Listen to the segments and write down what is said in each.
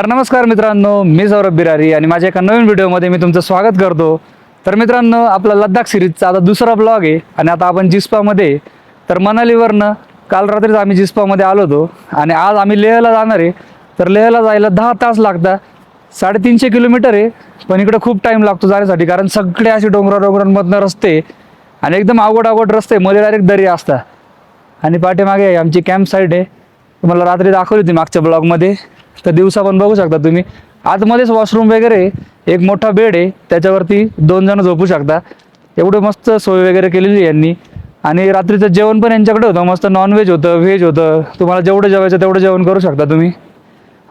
तर नमस्कार मित्रांनो, मी सौरभ बिरारी आणि माझ्या एका नवीन व्हिडिओमध्ये मी तुमचं स्वागत करतो. तर मित्रांनो, आपला लद्दाख सिरीजचा आता दुसरा ब्लॉग आहे आणि आता आपण जिस्पामध्ये तर मनालीवरनं काल रात्रीच आम्ही जिस्पामध्ये आलो होतो आणि आज आम्ही लेहला जाणार आहे. तर लेहला जायला 10 तास लागतात. 350 किलोमीटर आहे, पण इकडे खूप टाईम लागतो जाण्यासाठी, कारण सगळे असे डोंगरांमधनं रस्ते आणि एकदम अवघड रस्ते, मध्ये डायरेक्ट दरी असतात. आणि पाठीमागे आमची कॅम्प साईट आहे, तुम्हाला रात्री दाखवली होती मागच्या ब्लॉगमध्ये. तर दिवसा पण बघू शकता तुम्ही. आतमध्येच वॉशरूम वगैरे आहे, एक मोठा बेड आहे, त्याच्यावरती 2 जण झोपू शकता. एवढे मस्त सोय वगैरे केलेली आहे यांनी. आणि रात्रीचं जेवण पण यांच्याकडे होतं, मस्त नॉनव्हेज होतं, व्हेज होतं. तुम्हाला जेवढं जेवायचं तेवढं जेवण करू शकता तुम्ही.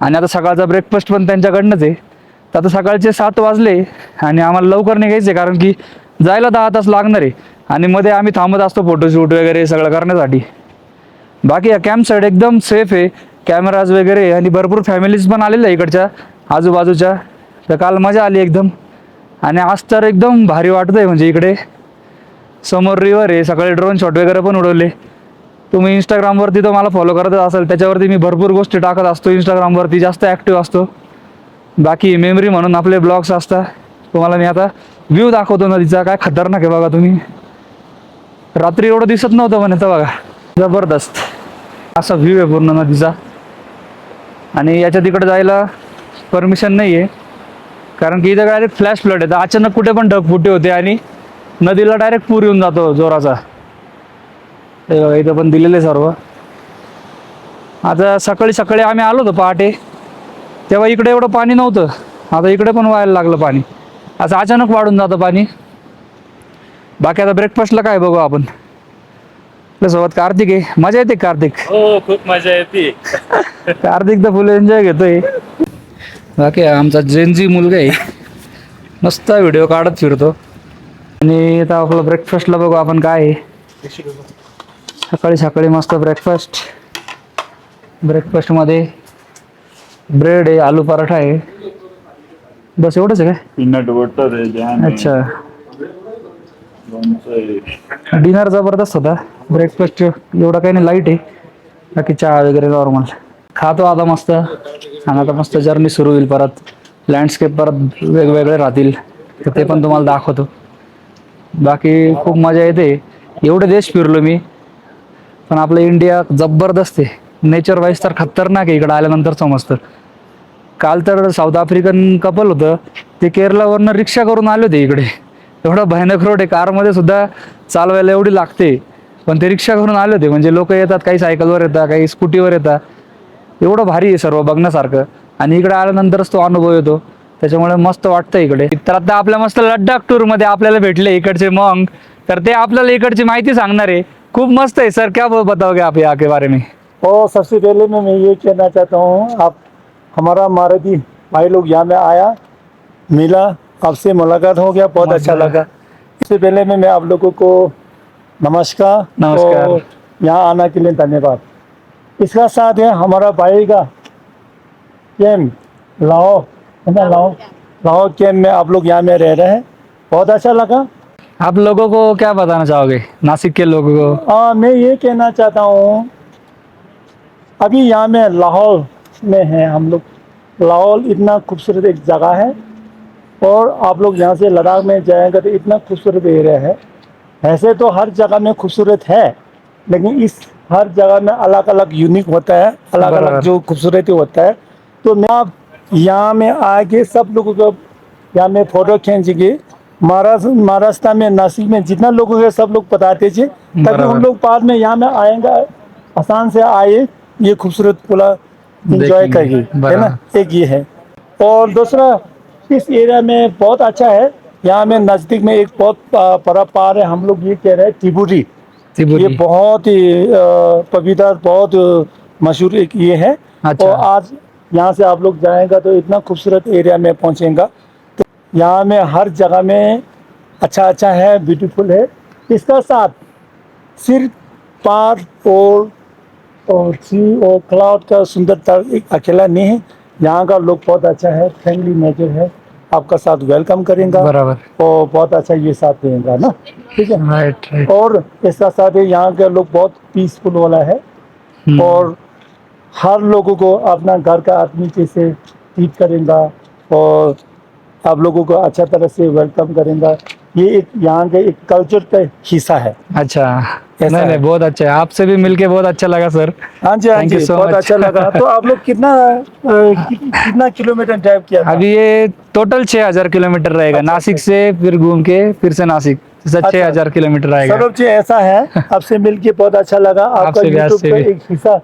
आणि आता सकाळचा ब्रेकफास्ट पण त्यांच्याकडनंच आहे. तर आता सकाळचे 7 वाजले आणि आम्हाला लवकर निघायचं आहे, कारण की जायला 10 तास लागणार आहे. आणि मध्ये आम्ही थांबत असतो फोटोशूट वगैरे सगळं करण्यासाठी. बाकी या कॅम्प साईड एकदम सेफ आहे, कॅमेराज वगैरे, आणि भरपूर फॅमिलीज पण आलेल्या आहे इकडच्या आजूबाजूच्या. तर काल मजा आली एकदम. आणि आज तर एकदम भारी वाटत आहे, म्हणजे इकडे समोर रिव्हर आहे, सकाळी ड्रोन शॉट वगैरे पण उडवले. तुम्ही इंस्टाग्रामवरती तर मला फॉलो करतच असाल, त्याच्यावरती मी भरपूर गोष्टी टाकत असतो. इंस्टाग्रामवरती जास्त ॲक्टिव्ह असतो. बाकी मेमरी म्हणून आपले ब्लॉग्स असतात. तुम्हाला मी आता व्ह्यू दाखवतो नदीचा, काय खतरनाक आहे बघा तुम्ही. रात्री एवढं दिसत नव्हतं पण येतं बघा, जबरदस्त असा व्ह्यू आहे पूर्ण नदीचा. आणि याच्या तिकडे जायला परमिशन नाही आहे, कारण की इथं डायरेक्ट फ्लॅश फ्लड आहे. अचानक कुठे पण ढगफुटी होते आणि नदीला डायरेक्ट पूर येऊन जातो जोराचा. हे बघा, इथं पण दिलेलं आहे सर्व. आता सकाळी आम्ही आलो होतो पहाटे, तेव्हा इकडे एवढं पाणी नव्हतं. आता इकडे पण व्हायला लागलं पाणी, असं अचानक वाढून जातं पाणी. बाकी आता ब्रेकफास्टला काय बघू आपण. सोबत कार्तिक आहे, मजा येते कार्तिक. हो, खूप मजा येते. कार्तिक तर फुल एन्जॉय घेतोय. बाकी आमचा जेनजी मुलगा आहे, मस्त व्हिडिओ काढत फिरतो. आणि आता आपलं ब्रेकफास्टला बघू आपण काय आहे. सकाळी मस्त ब्रेकफास्टमध्ये ब्रेड आहे, आलू पराठा आहे, बस एवढंच आहे काय. पीनट बटर आहे, जॅम आहे, अच्छा, लोणचं आहे. डिनर जबरदस्त होता. ब्रेकफास्ट एवढा काही नाही, लाईट आहे. बाकी चहा वगैरे नॉर्मल खातो आता मस्त. आणि आता मस्त जर्नी सुरू होईल परत. लँडस्केप परत वेगवेगळे राहतील, तर ते पण तुम्हाला दाखवतो. बाकी खूप मजा येते. एवढे देश फिरलो मी, पण आपलं इंडिया जबरदस्त आहे. नेचर वाईज तर खतरनाक आहे, इकडं आल्यानंतर समजतं. काल तर साऊथ आफ्रिकन कपल होतं, ते केरलावरनं रिक्षा करून आले होते इकडे. एवढा भयानक रोड आहे, कारमध्ये सुद्धा चालवायला एवढी लागते, पण ते रिक्षा करून आले होते. म्हणजे लोक येतात, काही सायकलवर येतात, काही स्कूटीवर येतात. एवढं भारी आहे सर्व बघण्यासारखं. आणि इकडे आल्यानंतरच तो अनुभव येतो, त्याच्यामुळे मस्त वाटतं इकडे. तर आता आपल्या मस्त लडाख टूरमध्ये आपल्याला भेटले इकडचे मॉन्क, तर ते आपल्याला इकडची माहिती सांगणार आहे. खूप मस्त है सर, क्या बताओगे आप यहाँ के बारे में? और सबसे पहले मैं ये कहना चाहता हूँ, आप हमारा मारती भाई लोग यहाँ में आया, मिला, आपसे मुलाकात हो गया, बहुत अच्छा लगा। इससे पहले मैं आप लोगों को नमस्कार और यहाँ आने के लिए धन्यवाद। इसका साथ है हमारा भाई का कैम्प लाहौर, है ना, लाहौर कैम्प में आप लोग यहाँ में रह रहे हैं, बहुत अच्छा लगा। आप लोगों को क्या बताना चाहोगे, नासिक के लोगों को? मैं ये कहना चाहता हूँ, अभी यहाँ में लाहौर में है हम लोग। लाहौर इतना खूबसूरत एक जगह है, और आप लोग यहाँ से लद्दाख में जाएंगे तो इतना खूबसूरत एरिया है। ऐसे तो हर जगह में खूबसूरत है, लेकिन इस हर जगह में अलग अलग यूनिक होता है, अलग अलग जो खूबसूरती होता है। तो मैं आप यहाँ में आके सब लोगों को यहाँ में फ़ोटो खींचेंगे। महाराष्ट्र में, नासिक में जितना लोगों के सब लोग बताते थे, ताकि उन लोग बाद में यहाँ में आएंगे, आसान से आए, ये खूबसूरत पूरा एंजॉय करिए, है ना। एक ये है। और दूसरा, इस एरिया में बहुत अच्छा है, यहाँ में नज़दीक में एक बहुत बड़ा पहाड़ है, हम लोग ये कह रहे हैं त्रिपुरी। ये बहुत ही पवित्र, बहुत मशहूर एक ये है। अच्छा। और आज यहाँ से आप लोग जाएंगे तो इतना खूबसूरत एरिया में पहुँचेगा। तो यहाँ में हर जगह में अच्छा है, ब्यूटीफुल है। इसका साथ सिर्फ पहाड़ और सी और क्लाउड का सुंदरता एक अकेला नहीं है। यहाँ का लोग बहुत अच्छा है, फ्रेंडली नेचर है, आपका साथ वेलकम करेंगे, बराबर, और बहुत अच्छा ये साथ देंगे ना, ठीक है। राइट। और इसका साथ है, यहाँ के लोग बहुत पीसफुल वाला है, और हर लोगों को अपना घर का आदमी जैसे ट्रीट करेंगे और आप लोगों को अच्छा तरह से वेलकम करेंगे। ये एक यहाँ के एक कल्चर का हिस्सा है। अच्छा, ऐसा नहीं है। नहीं, बहुत अच्छा है, आपसे भी मिलके बहुत अच्छा लगा सर। हाँ जी, हाँ Thank you जी, so बहुत much. अच्छा लगा। तो आप लोग कितना किलोमीटर ड्राइव किया था? अभी ये टोटल 6,000 किलोमीटर रहेगा, अच्छा, नासिक अच्छा। से फिर घूम के फिर से नासिक, तो 6,000 किलोमीटर आएगा। सौरभ जी, ऐसा है, आपसे मिलके बहुत अच्छा लगा। आपका आपसे भी, यूट्यूब आपसे का भी। एक हिस्सा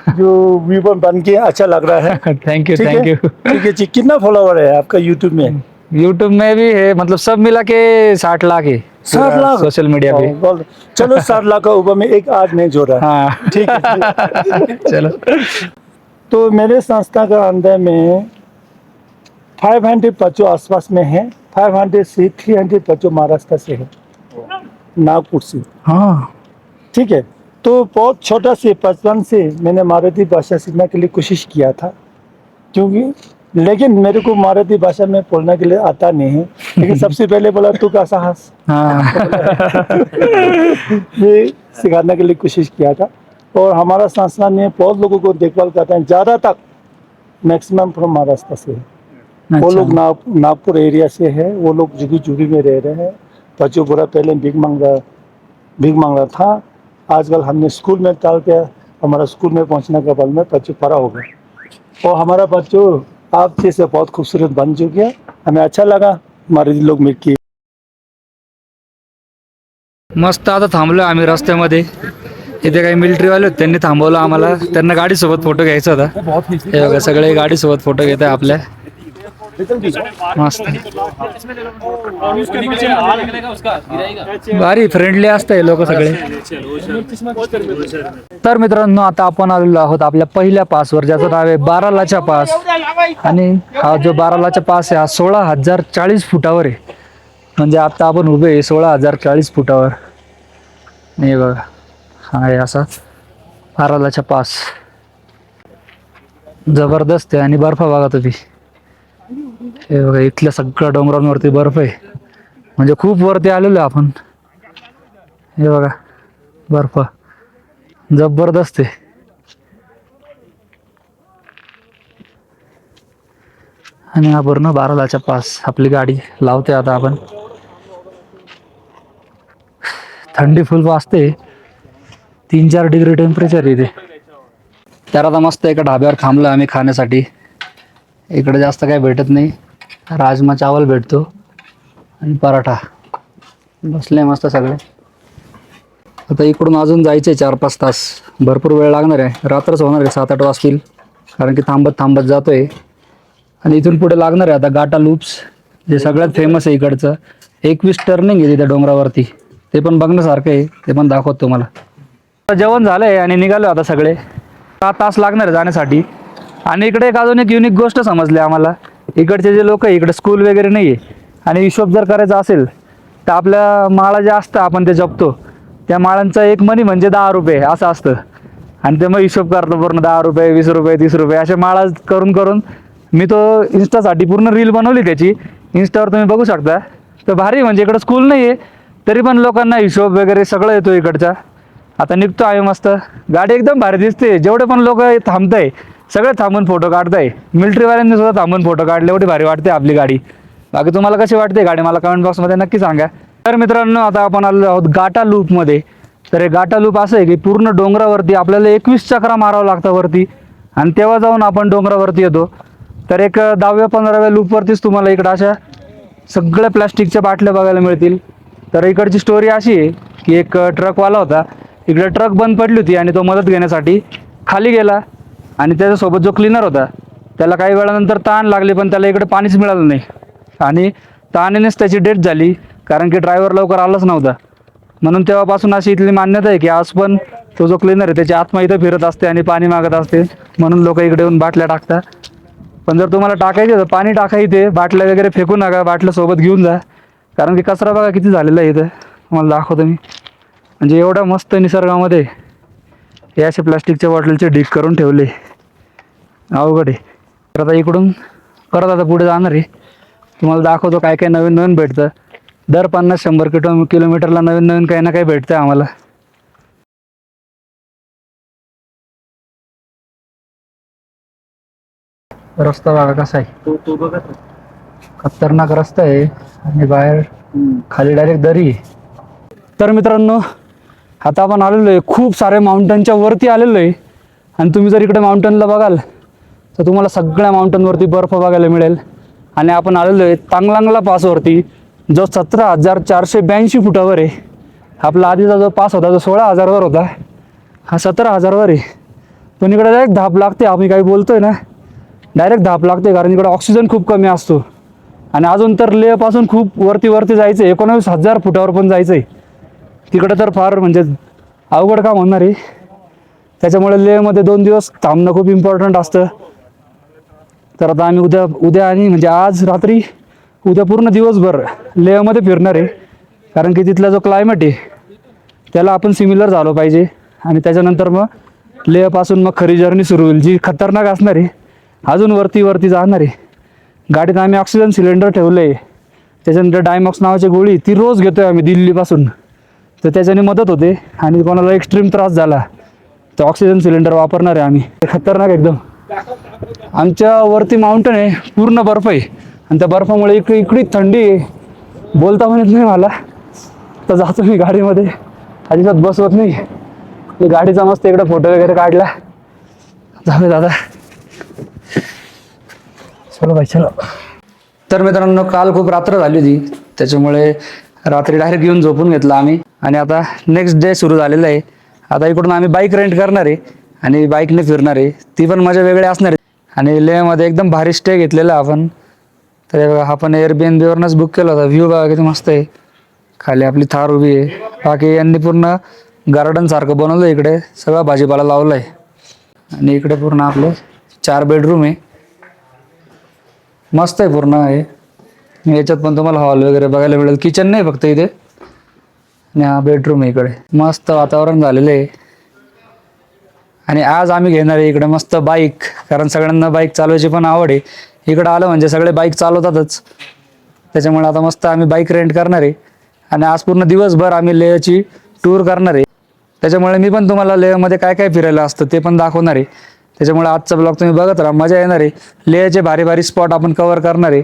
जो व्यूवर बन के अच्छा लग रहा है। थैंक यू, ठीक है, थैंक यू। ठीक है जी। कितना फॉलोवर है आपका यूट्यूब में? यूट्यूब में भी है, मतलब सब मिला के 60 लाख है 60 लाख? सोशल मीडिया पे। चलो, 60 लाख का ऊपर में एक आठ नहीं जोड़ा। हाँ। ठीक है, ठीक। चलो। तो मेरे संस्था का अंदर में 500 बच्चों आसपास में है। 500 से 300 बच्चों महाराष्ट्र से है, नागपुर से। हाँ, ठीक है। तो बहुत छोटा से बचपन से मैंने मराठी भाषा सीखने के लिए कोशिश किया था, क्योंकि लेकिन मेरे को मराठी भाषा में बोलने के लिए आता नहीं है। लेकिन सबसे पहले बोला तू का साहस हाँ। ये सिखाने के लिए कोशिश किया था। और हमारा संस्थान ने बहुत लोगों को देखभाल करते हैं, ज़्यादा तक मैक्सिमम फ्रॉम महाराष्ट्र से है। वो लोग अच्छा, नागपुर एरिया से है। वो लोग जुगी जुगी में रह रहे हैं। बच्चों बुरा पहले भीख मांग रहा था। आजकल हमने स्कूल में डाल के हमारा स्कूल में पहुंचने के बल में बच्चों पड़ा हो गए। और हमारा बच्चों आप जैसे बहुत खूबसूरत बन चुके हैं। हमें अच्छा लगा हमारे लोग मिलके। मस्त. आता थांबलो आम्ही रस्त्यामध्ये, इथे काही मिलिटरीवाले होते, त्यांनी थांबवलं आम्हाला. त्यांना गाडीसोबत फोटो घ्यायचा होता. हे बघा, सगळे गाडीसोबत फोटो घेत आहे आपल्या. मस्त, भारी फ्रेंडली असतंय लोक सगळे. तर मित्रांनो, आता आपण आलेलो आहोत आपल्या पहिल्या पासवर, ज्याचं नाव आहे बारालाचा पास. आणि हा जो बारालाचा पास आहे हा 16,040 फुटावर आहे. म्हणजे आता आपण उभे आहे 16,040 फुटावर. नाही बघा, हा आहे असा बारालाचा पास. जबरदस्त आहे. आणि बर्फ बघा तुम्ही, हे बघा, इथल्या सगळ्या डोंगरांवरती बर्फ आहे. म्हणजे खूप वरती आलेलो आहे आपण. हे बघा, बर्फ जबरदस्त आहे. आणि हा पूर्ण बारालाचा पास. आपली गाडी लावते आता आपण. थंडी फुल वाजते, 3-4 डिग्री टेम्परेचर इथे. तर आता मस्त एका ढाब्यावर थांबलो आम्ही खाण्यासाठी. इकडे जास्त काही भेटत नाही, राजमा चावल भेटतो आणि पराठा. बसले मस्त सगळे. आता इकडून अजून जायचे 4-5 तास, भरपूर वेळ लागणार आहे. रात्रच होणार आहे, 7-8 वाजतील, कारण की थांबत थांबत जातोय. आणि इथून पुढे लागणार आहे आता गाटा लूप्स, जे सगळ्यात फेमस आहे इकडचं. 21 टर्निंग आहे तिथे डोंगरावरती, ते पण बघण्यासारखं आहे, ते पण दाखवतो तुम्हाला. आता जेवण झालंय आणि निघालो आता सगळे. 7 तास लागणार आहे जाण्यासाठी. आणि इकडे अजून एक युनिक गोष्ट समजली आम्हाला. इकडचे जे लोक आहे, इकडे स्कूल वगैरे नाही आहे. आणि हिशोब जर करायचा असेल तर आपल्या माळा जे असतं आपण ते जपतो, त्या माळांचा एक मनी म्हणजे 10 रुपये असं असतं. आणि ते मग हिशोब करतो पूर्ण 10 रुपये, 20 रुपये, 30 रुपये अशा माळा करून करून मी तो इन्स्टासाठी पूर्ण रील बनवली त्याची. इन्स्टावर तुम्ही बघू शकता. तर भारी, म्हणजे इकडं स्कूल नाही आहे तरी पण लोकांना हिशोब वगैरे सगळं येतो इकडचा. आता निघतो आहे मस्त. गाडी एकदम भारी दिसते. जेवढे पण लोक थांबताय सगळे थांबून फोटो काढताय. मिलिटरीवाल्यांनी सुद्धा थांबून फोटो काढले. एवढी भारी वाटते आपली गाडी. बाकी तुम्हाला कशी वाटते गाडी मला कमेंट बॉक्समध्ये नक्की सांगा. तर मित्रांनो, आता आपण आलेलो आहोत गाटा लूपमध्ये. तर हे गाटा लूप असं आहे की पूर्ण डोंगरावरती आपल्याला 21 चक्रा मारावं लागतं वरती, आणि तेव्हा जाऊन आपण डोंगरावरती येतो. तर एक 10व्या-15व्या लूपवरतीच तुम्हाला इकडं अशा सगळ्या प्लास्टिकच्या बाटल्या बघायला मिळतील. तर इकडची स्टोरी अशी आहे की एक ट्रकवाला होता. इकडे ट्रक बंद पडली होती आणि तो मदत घेण्यासाठी खाली गेला. आणि त्याच्यासोबत जो क्लीनर होता त्याला काही वेळानंतर तहान लागली, पण त्याला इकडे पाणीच मिळालं नाही. आणि तहानेनेच त्याची डेथ झाली, कारण की ड्रायव्हर लवकर आलाच नव्हता. म्हणून तेव्हापासून अशी इथली मान्यता आहे की आज पण तो जो क्लीनर आहे त्याची आत्मा इथं फिरत असते आणि पाणी मागत असते. म्हणून लोक इकडे येऊन बाटल्या टाकतात. पण जर तुम्हाला टाकायचे तर पाणी टाका इथे, बाटल्या वगैरे फेकू नका, बाटल्या सोबत घेऊन जा. कारण की कचरा बघा किती झालेला आहे इथं, तुम्हाला दाखवतो मी. म्हणजे एवढा मस्त निसर्गामध्ये हे असे प्लास्टिकच्या बॉटलचे ढीग करून ठेवले, अवघड आहे. तर आता इकडून परत आता पुढे जाणार आहे. तुम्हाला दाखवतो काय काय नवीन नवीन भेटतं. दर 50-100 किलोमीटरला नवीन नवीन काही ना काही भेटतं आम्हाला. रस्ता बघा कसा आहे, तो बघा खतरनाक रस्ता आहे आणि बाहेर खाली डायरेक्ट दरी आहे. तर मित्रांनो, आता आपण आलेलो आहे खूप सारे माउंटनच्या वरती आलेलो आहे. आणि तुम्ही जर इकडे माउंटनला बघाल तर तुम्हाला सगळ्या माउंटनवरती बर्फ बघायला मिळेल. आणि आपण आलेलो आहे तांगलांगला पासवरती, जो 17,482 फुटावर आहे. आपला आधीचा जो पास होता जो 16,000वर होता, हा 17,000वर आहे. पण इकडे डायरेक्ट धाप लागते. आम्ही काही बोलतोय ना, डायरेक्ट धाप लागते, कारण इकडे ऑक्सिजन खूप कमी असतो. आणि अजून तर लेहपासून खूप वरती जायचं आहे, 19,000 फुटावर पण जायचं आहे. तिकडं तर फार म्हणजे अवघड काम होणार आहे. त्याच्यामुळे लेहमध्ये 2 दिवस थांबणं खूप इम्पॉर्टंट असतं. तर आता आम्ही उद्या आणि म्हणजे आज रात्री, उद्या पूर्ण दिवसभर लेहमध्ये फिरणार आहे. कारण की तिथला जो क्लायमेट आहे त्याला आपण सिमिलर झालो पाहिजे. आणि त्याच्यानंतर मग लेहपासून मग खरी जर्नी सुरू होईल, जी खतरनाक असणार आहे. अजून वरती जाणार आहे. गाडीत आम्ही ऑक्सिजन सिलेंडर ठेवलं आहे. त्याच्यानंतर डायमॉक्स नावाची गोळी ती रोज घेतो आहे आम्ही दिल्लीपासून. तर त्याच्याने मदत होते. आणि कोणाला एक्स्ट्रीम त्रास झाला तर ऑक्सिजन सिलेंडर वापरणार आहे आम्ही. खतरनाक एकदम. आमच्या वरती माउंटन आहे, पूर्ण बर्फ आहे. आणि त्या बर्फामुळे इकडी थंडी आहे, बोलता म्हणत नाही मला. तर जातो मी गाडीमध्ये, अजिबात बसवत नाही. गाडीचा मस्त इकडे फोटो वगैरे काढला. जाऊ दादा, चलो भाई चलो. तर मित्रांनो, काल खूप रात्र झाली होती, त्याच्यामुळे रात्री डायरेक्ट येऊन झोपून घेतला आम्ही. आणि आता नेक्स्ट डे सुरू झालेलं आहे. आता इकडून आम्ही बाईक रेंट करणार आहे आणि बाईकने फिरणार आहे. ती पण मजा वेगळी असणार आहे. आणि लेहमध्ये एकदम भारी स्टे घेतलेला आपण. तर हे बघा, आपण एअरबीएनबीवरनंच बुक केला होता. व्ह्यू बघा किती मस्त आहे. खाली आपली थार उभी आहे. बाकी यांनी पूर्ण गार्डन सारखं बनवलं, इकडे सगळा भाजीपाला लावला आहे. आणि इकडे पूर्ण आपलं 4 बेडरूम आहे. मस्त आहे पूर्ण आहे. याच्यात पण तुम्हाला हॉल वगैरे बघायला मिळेल. किचन नाही फक्त इथे. आणि हा बेडरूम आहे इकडे. मस्त वातावरण झालेलं आहे. आणि आज आम्ही घेणार आहे इकडे मस्त बाईक, कारण सगळ्यांना बाईक चालवायची पण आवड आहे. इकडं आलं म्हणजे सगळे बाईक चालवतातच. त्याच्यामुळे आता मस्त आम्ही बाईक रेंट करणार आहे. आणि आज पूर्ण दिवसभर आम्ही लेहची टूर करणार आहे. त्याच्यामुळे मी पण तुम्हाला लेहमध्ये काय काय फिरायला असतं ते पण दाखवणार आहे. त्याच्यामुळे आजचा ब्लॉग तुम्ही बघत राहा, मजा येणार आहे. लेहचे भारी स्पॉट आपण कव्हर करणार आहे.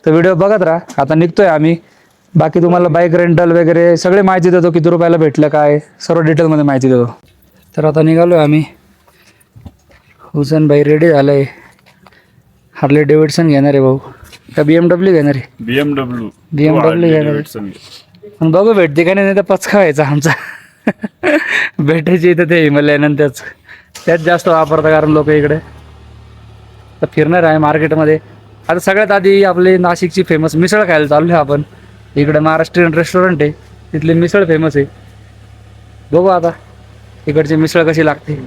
तर व्हिडिओ बघत राहा. आता निघतोय आम्ही. बाकी तुम्हाला बाईक रेंटल वगैरे सगळे माहिती देतो, किती रुपयाला भेटलं काय, सर्व डिटेलमध्ये माहिती देतो. तर आता निघालो आम्ही. हुसेन भाई रेडी झालंय. हार्ले डेव्हिडसन घेणार आहे भाऊ, का BMW घेणार आहे? BMW घेणार आहे. पण बघू भेटते का नाही, तर पचका व्हायचा आमचा. भेटायची इथं ते हिमालयानं त्याच जास्त वापरतात, कारण लोक इकडे. तर फिरणार आहे मार्केटमध्ये. आता सगळ्यात आधी आपली नाशिकची फेमस मिसळ खायला चाललो आहे आपण. इकडे महाराष्ट्रीयन रेस्टॉरंट आहे, तिथली मिसळ फेमस आहे. बघू आता इकडची मिसळ कशी लागते.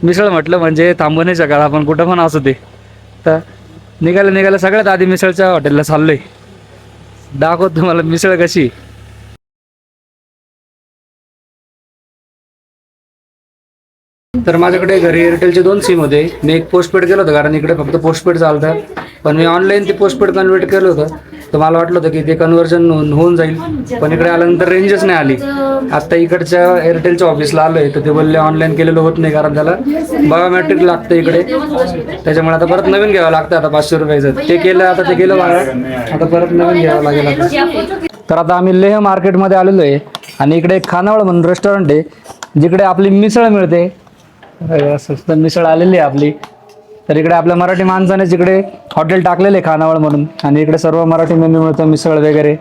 मिसळ म्हटलं म्हणजे थांबू नाही शकाल आपण, कुठं पण असू दे. तर निघायला सगळ्यात आधी मिसळच्या हॉटेलला चाललोय. दाखवतो तुम्हाला मिसळ कशी. तर माझ्याकडे घरी एअरटेलचे 2 सिम होते. मी एक पोस्टपेड केलं होतं, कारण इकडे फक्त पोस्टपेड चालतं. पण मी ऑनलाईन ते पोस्टपेड कन्वर्ट केलं होतं. तर मला वाटलं होतं की ते कन्व्हर्जन होऊन जाईल, पण इकडे आल्यानंतर रेंजच नाही आली. आत्ता इकडच्या एअरटेलच्या ऑफिसला आलोय, तर ते बोलले ऑनलाईन केलेलं होत नाही, कारण त्याला बायोमेट्रिक लागतं इकडे. त्याच्यामुळे आता परत नवीन घ्यावं लागतं. आता 500 रुपयाचं ते केलं, आता ते गेलं बाहेर. आता परत नवीन घ्यावं लागेल आता. तर आता आम्ही लेह मार्केटमध्ये आलेलो आहे. आणि इकडे एक खानावळ म्हणून रेस्टॉरंट आहे, जिकडे आपली मिसळ मिळते. स्वस्त मिसळ आलेली आहे आपली. तर इकडे आपल्या मराठी माणसानेच इकडे हॉटेल टाकलेले आहे खानावळ म्हणून. आणि इकडे सर्व मराठी मेन्यू मिळतं, मिसळ वगैरे.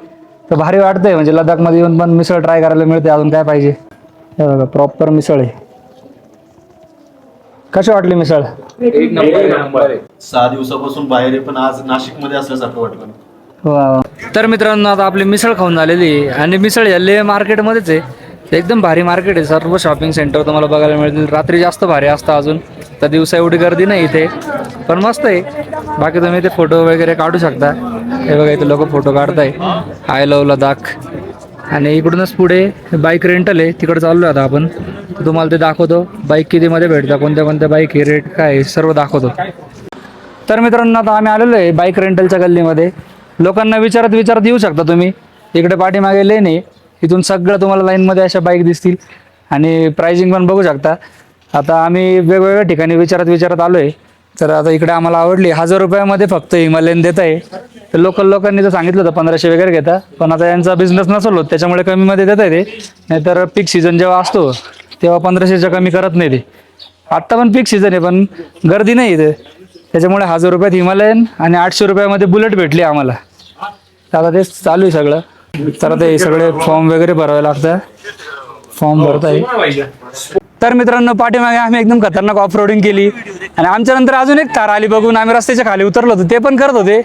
तर भारी वाटतंय, म्हणजे लडाखमध्ये येऊन पण मिसळ ट्राय करायला मिळते. अजून काय पाहिजे. हे बघा, प्रॉपर मिसळ आहे. कशी वाटली मिसळ? एक नंबर. 6 दिवसापासून बाहेर आहे, पण आज नाशिकमध्ये असल्यासारखं वाटलं. वा. तर मित्रांनो, आता आपली मिसळ खाऊन झालेली आहे. आणि मिसळ या लेह मार्केटमध्येच आहे. एकदम भारी मार्केट आहे. सर्व शॉपिंग सेंटर तुम्हाला बघायला मिळतील. रात्री जास्त भारी असतं अजून, तर दिवसा एवढी गर्दी नाही इथे, पण मस्त आहे. बाकी तुम्ही इथे फोटो वगैरे काढू शकता. हे बघा, इथे लोक फोटो काढताय. I love Ladakh. आणि इकडूनच पुढे बाईक रेंटल आहे, तिकडे चाललो आता आपण. तुम्हाला ते दाखवतो, बाईक कितीमध्ये भेटतात, कोणत्या बाईक हे, रेट काय, सर्व दाखवतो. तर मित्रांनो, आता आम्ही आलेलो आहे बाईक रेंटलच्या गल्लीमध्ये. लोकांना विचारत येऊ शकता तुम्ही. इकडे पाठीमागे लेन आहे, इथून सगळं तुम्हाला लाईनमध्ये अशा बाईक दिसतील. आणि प्राइसिंग पण बघू शकता. आता आम्ही वेगवेगळ्या ठिकाणी विचारत आलो आहे. तर आता इकडे आम्हाला आवडली 1000 रुपयामध्ये फक्त हिमालयन देत आहे. तर लोकल लोकांनी तर सांगितलं होतं 1500 वगैरे घेता, पण आता यांचा बिझनेस नसल होत त्याच्यामुळे कमीमध्ये देत आहे ते. नाहीतर पीक सीझन जेव्हा असतो तेव्हा 1500च्या कमी करत नाही ते. आत्ता पण पीक सीझन आहे पण गर्दी नाही इथे, त्याच्यामुळे 1000 रुपयात हिमालयन आणि 800 रुपयामध्ये बुलेट भेटली आम्हाला. तर आता तेच चालू आहे सगळं. तर ते सगळे फॉर्म वगैरे भरावे लागतं, फॉर्म भरत आहे. तर मित्रांनो पाठीमागे आम्ही एकदम खतरनाक ऑफ रोडिंग केली आणि आमच्या नंतर अजून एक कार आली बघून आम्ही रस्त्याच्या खाली उतरलो होतो, ते पण करत होते.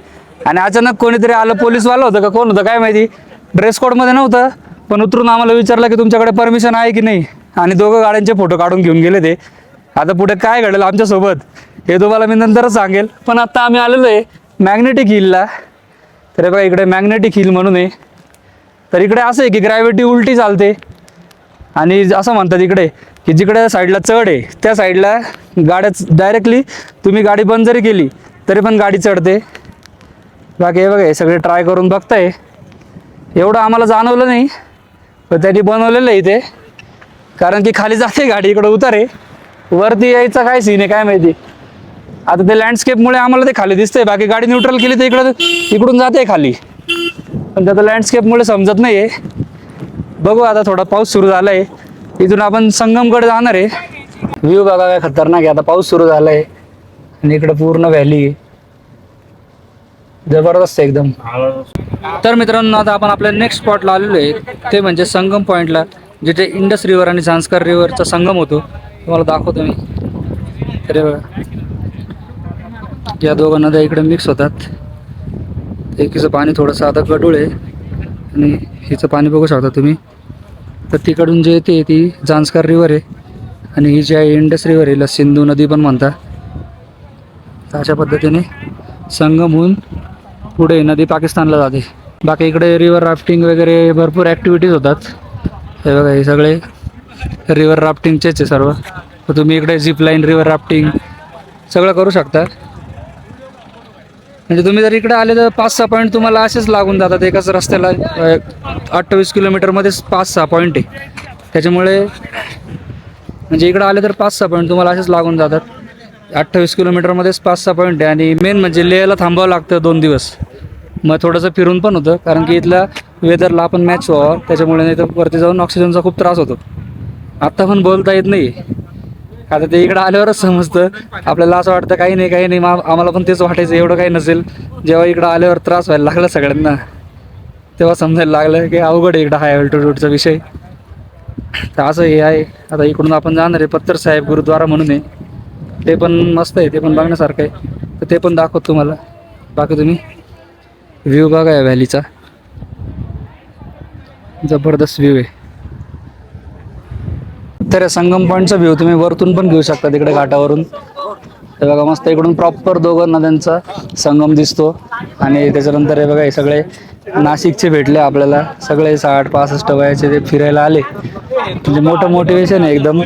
आणि अचानक कोणीतरी आलं, पोलीसवाला होतं का कोण होतं काय माहिती, ड्रेस कोडमध्ये नव्हतं पण उतरून आम्हाला विचारलं की तुमच्याकडे परमिशन आहे की नाही, आणि दोघं गाड्यांचे फोटो काढून घेऊन गेले ते. आता पुढे काय घडेल आमच्यासोबत हे तुम्हाला मी नंतरच सांगेल. पण आता आम्ही आलेलो आहे मॅग्नेटिक हिलला. तर हे बघा इकडे मॅग्नेटिक हिल म्हणून आहे. तर इकडे असं आहे की ग्रॅव्हिटी उलटी चालते आणि असं म्हणतात इकडे की जिकडे साईडला चढ आहे त्या साईडला गाड्या डायरेक्टली तुम्ही गाडी बंद जरी केली तरी पण गाडी चढते. बाकी हे बघा हे सगळे ट्राय करून बघताय. एवढं आम्हाला जाणवलं नाही पण त्यांनी बनवलेलं आहे इथे, कारण की खाली जाते गाडी, इकडं उतार आहे, वरती यायचा काय सीन आहे काय माहिती. आता ते लँडस्केपमुळे आम्हाला ते खाली दिसतंय, बाकी गाडी न्यूट्रल केली तर इकडून जाते खाली, पण त्याचं लँडस्केपमुळे समजत नाही आहे. बघू आता थोडा पाऊस सुरू झाला आहे, इथून आपण संगमकडे जाणार आहे. व्ह्यू बघा काय खतरनाक आहे. आता पाऊस सुरू झाला आहे आणि इकडे पूर्ण व्हॅली आहे, जबरदस्त आहे एकदम. तर मित्रांनो आता आपण आपल्या नेक्स्ट स्पॉटला आलेलो आहे, ते म्हणजे संगम पॉईंटला, जिथे इंडस रिव्हर आणि झांस्कर रिव्हरचा संगम होतो. तुम्हाला दाखवतो मी. तर बघा या दोघं नद्या इकडे मिक्स होतात. एकीचं पाणी थोडंसं आता गढूळ आहे आणि हिचं पाणी बघू शकता तुम्ही. तर तिकडून जे येते ती झांस्कर रिव्हर आहे आणि ही जी आहे इंडस रिव्हर, हिला सिंधू नदी पण म्हणतात. तर अशा पद्धतीने संगम होऊन पुढे नदी पाकिस्तानला जाते. बाकी इकडे रिव्हर राफ्टिंग वगैरे भरपूर ॲक्टिव्हिटीज होतात. हे बघा हे सगळे रिव्हर राफ्टिंगचेच आहे सर्व. तर तुम्ही इकडे झिप लाईन, रिव्हर राफ्टिंग सगळं करू शकता. म्हणजे तुम्ही जर इकडे आले तर 5-6 पॉईंट तुम्हाला असेच लागून जातात. एकाच रस्त्याला 28 किलोमीटरमध्येच 5-6 पॉईंट आहे. त्याच्यामुळे म्हणजे इकडे आले तर 5-6 पॉईंट तुम्हाला असेच लागून जातात. 28 किलोमीटरमध्येच 5-6 पॉईंट आहे. आणि मेन म्हणजे लेहला थांबावं लागतं 2 दिवस. मग थोडंसं फिरून पण होतं, कारण की इथल्या वेदरला आपण मॅच व्हावं, त्याच्यामुळे नाही तर वरती जाऊन ऑक्सिजनचा खूप त्रास होतो. आत्ता पण बोलता येत नाही. आता ते इकडं आल्यावरच समजतं. आपल्याला असं वाटतं काही नाही आम्हाला पण तेच वाटायचं एवढं काही नसेल. जेव्हा इकडं आल्यावर त्रास व्हायला लागला सगळ्यांना तेव्हा समजायला लागलं की अवघड आहे इकडं हाय अल्टिट्यूडचा विषय. तर असं हे आहे. आता इकडून आपण जाणार आहे पत्थर साहेब गुरुद्वारा म्हणून आहे, ते पण मस्त आहे, ते पण बघण्यासारखं आहे. तर ते पण दाखवतो तुम्हाला. बाकी तुम्ही व्ह्यू बघा या व्हॅलीचा, जबरदस्त व्ह्यू आहे. तर संगम पॉईंटचा व्ह्यू तुम्ही वरतून पण घेऊ शकता तिकडे घाटावरून. हे बघा मस्त इकडून प्रॉपर दोघं नद्यांचा संगम दिसतो. आणि त्याच्यानंतर हे बघा हे सगळे नाशिकचे भेटले आपल्याला, सगळे 60-65 वयाचे ते फिरायला आले, म्हणजे मोठं मोटिवेशन आहे एकदम.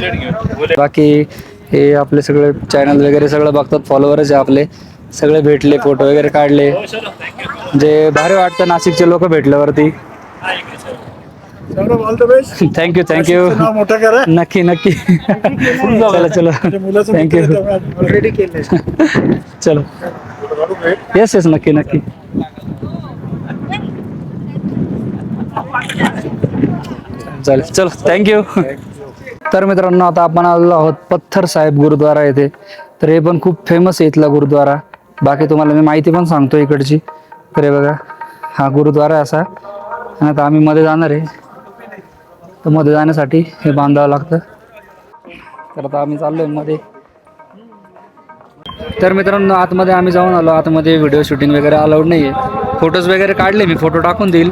बाकी हे आपले सगळे चॅनल वगैरे सगळं बघतात, फॉलोअरच आहे आपले, सगळे भेटले, फोटो वगैरे काढले, म्हणजे भारी वाटतं नाशिकचे लोक भेटल्यावरती. थँक्यू नक्की चलो थँक्यू. चलो येस नक्की चालेल, चलो थँक्यू. तर मित्रांनो आता आपण आलो आहोत पत्थर साहेब गुरुद्वारा येथे. तर हे पण खूप फेमस आहे इथला गुरुद्वारा. बाकी तुम्हाला मी माहिती पण सांगतो इकडची. तर हे बघा हा गुरुद्वारा आहे असा, आणि आता आम्ही मध्ये जाणार आहे. तर मध्ये जाण्यासाठी हे बांधावं लागतं. तर आता आम्ही चाललोय मध्ये. तर मित्रांनो आतमध्ये आम्ही जाऊन आलो. आतमध्ये व्हिडिओ शूटिंग वगैरे अलाउड नाही आहे. फोटोज वगैरे काढले मी, फोटो टाकून देईल.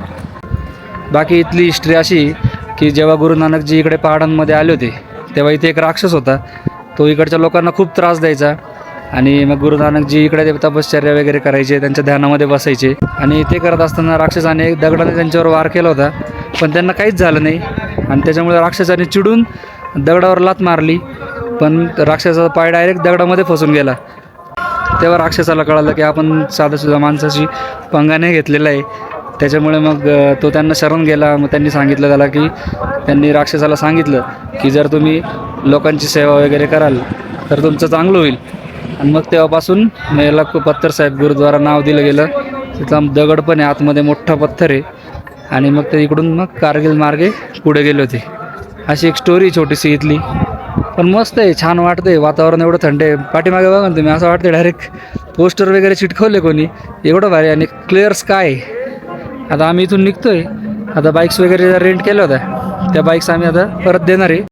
बाकी इथली हिस्ट्री अशी की जेव्हा गुरु नानकजी इकडे पहाडांमध्ये आले होते तेव्हा इथे एक राक्षस होता. तो इकडच्या लोकांना खूप त्रास द्यायचा. आणि मग गुरु नानकजी इकडे ते तपश्चर्या वगैरे करायचे, त्यांच्या ध्यानामध्ये बसायचे. आणि ते करत असताना राक्षसाने दगडाने त्यांच्यावर वार केला होता, पण त्यांना काहीच झालं नाही. आणि त्याच्यामुळे राक्षसाने चिडून दगडावर लाथ मारली, पण राक्षसाचा पाय डायरेक्ट दगडामध्ये फसून गेला. तेव्हा राक्षसाला कळालं की आपण साधा माणसाची पंगा नाही घेतलेला आहे. त्याच्यामुळे मग तो त्यांना शरण गेला. मग त्यांनी सांगितलं त्याला की त्यांनी राक्षसाला सांगितलं की जर तुम्ही लोकांची सेवा वगैरे कराल तर तुमचं चांगलं होईल. आणि मग तेव्हापासून मग याला पत्थर साहेब गुरुद्वारा नाव दिलं गेलं. तिथला दगड पण आहे आतमध्ये, मोठा पत्थर आहे. आणि मग ते इकडून मग कारगिल मार्गे पुढे गेले होते. अशी एक स्टोरी छोटीशी इथली, पण मस्त आहे, छान वाटतंय. वातावरण एवढं थंड आहे. पाठीमागे बघा ना तुम्ही, असं वाटतं डायरेक्ट पोस्टर वगैरे चिटकवले कोणी, एवढं भारी. आणि क्लिअर स्काय. आता आम्ही इथून निघतोय. आता बाईक्स वगैरे रेंट केल्या होत्या, त्या बाईक्स आम्ही आता परत देणार आहे.